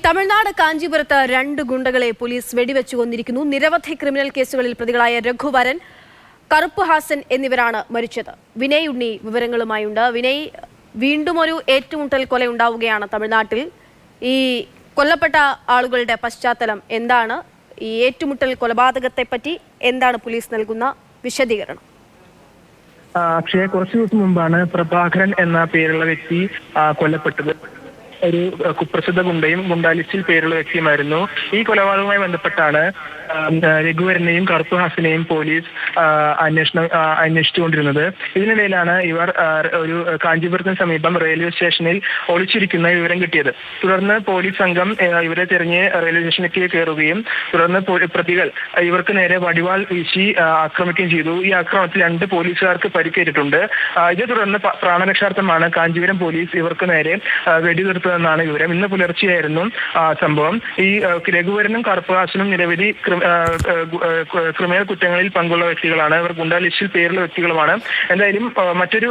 തമിഴ്നാട് കാഞ്ചീപുരത്ത് രണ്ട് ഗുണ്ടകളെ പോലീസ് വെടിവെച്ചു കൊന്നിരിക്കുന്നു. നിരവധി ക്രിമിനൽ കേസുകളിൽ പ്രതികളായ രഘുവരൻ, കറുപ്പ് ഹാസൻ എന്നിവരാണ് മരിച്ചത്. വിനയ് ഉണ്ണി വിവരങ്ങളുമായുണ്ട്. വിനയ്, വീണ്ടും ഒരു ഏറ്റുമുട്ടൽ കൊല ഉണ്ടാവുകയാണ് തമിഴ്നാട്ടിൽ. ഈ കൊല്ലപ്പെട്ട ആളുകളുടെ പശ്ചാത്തലം എന്താണ്? ഈ ഏറ്റുമുട്ടൽ കൊലപാതകത്തെ പറ്റി എന്താണ് പോലീസ് നൽകുന്ന വിശദീകരണം? അക്ഷയ, കുറച്ചു ദിവസം മുമ്പാണ് പ്രഭാകരൻ എന്ന പേരുള്ള വ്യക്തി കൊല്ലപ്പെട്ടത്. ഒരു കുപ്രസിദ്ധ ഗുണ്ടയും ഗുണ്ടാലിസ്റ്റിൽ പേരുള്ള വ്യക്തിയുമായിരുന്നു. ഈ കൊലപാതകവുമായി ബന്ധപ്പെട്ടാണ് രഘുവരനെയും കറുപ്പ് ഹാസനെയും പോലീസ് അന്വേഷിച്ചുകൊണ്ടിരുന്നത്. ഇതിനിടയിലാണ് ഇവർ ഒരു കാഞ്ചീപുരത്തിന് സമീപം റെയിൽവേ സ്റ്റേഷനിൽ ഒളിച്ചിരിക്കുന്ന വിവരം കിട്ടിയത്. തുടർന്ന് പോലീസ് സംഘം ഇവരെ തിരഞ്ഞ് റെയിൽവേ സ്റ്റേഷനിലേക്ക് കയറുകയും തുടർന്ന് പ്രതികൾ ഇവർക്ക് നേരെ വടിവാൾ വീശി ആക്രമിക്കുകയും ചെയ്തു. ഈ ആക്രമണത്തിൽ 2 പോലീസുകാർക്ക് പരിക്കേറ്റിട്ടുണ്ട്. ഇതേ തുടർന്ന് പ്രാണരക്ഷാർത്ഥമാണ് കാഞ്ചീപുരം പോലീസ് ഇവർക്ക് നേരെ വെടിനിർത്തതെന്നാണ് വിവരം. ഇന്ന് പുലർച്ചെയായിരുന്നു സംഭവം. ഈ രഘുവരനും കറുപ്പ് ഹാസനും നിരവധി ക്രിമിനൽ കുറ്റങ്ങളിൽ പങ്കുള്ള വ്യക്തികളാണ്. ഇവർ ഗുണ്ടാലിസ്റ്റിൽ പേരുള്ള വ്യക്തികളുമാണ്. എന്തായാലും മറ്റൊരു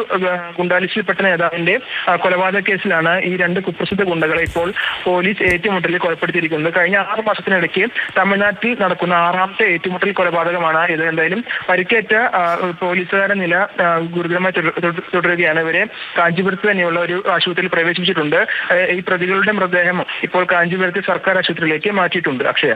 ഗുണ്ടാലിസ്റ്റിൽപ്പെട്ട നേതാവിന്റെ കൊലപാതക കേസിലാണ് ഈ 2 കുപ്രസിദ്ധ ഗുണ്ടകളെ ഇപ്പോൾ പോലീസ് ഏറ്റുമുട്ടലിൽ കൊലപ്പെടുത്തിയിരിക്കുന്നത്. കഴിഞ്ഞ 6 മാസത്തിനിടയ്ക്ക് തമിഴ്നാട്ടിൽ നടക്കുന്ന 6ാമത്തെ ഏറ്റുമുട്ടൽ കൊലപാതകമാണ് ഇത്. എന്തായാലും പരിക്കേറ്റ പോലീസുകാരുടെ നില ഗുരുതരമായി തുടരുകയാണ്. ഇവരെ കാഞ്ചീപുരത്ത് തന്നെയുള്ള ഒരു ആശുപത്രിയിൽ പ്രവേശിപ്പിച്ചിട്ടുണ്ട്. ഈ പ്രതികളുടെ മൃതദേഹം ഇപ്പോൾ കാഞ്ചീപുരത്തെ സർക്കാർ ആശുപത്രിയിലേക്ക് മാറ്റിയിട്ടുണ്ട്. അക്ഷയ.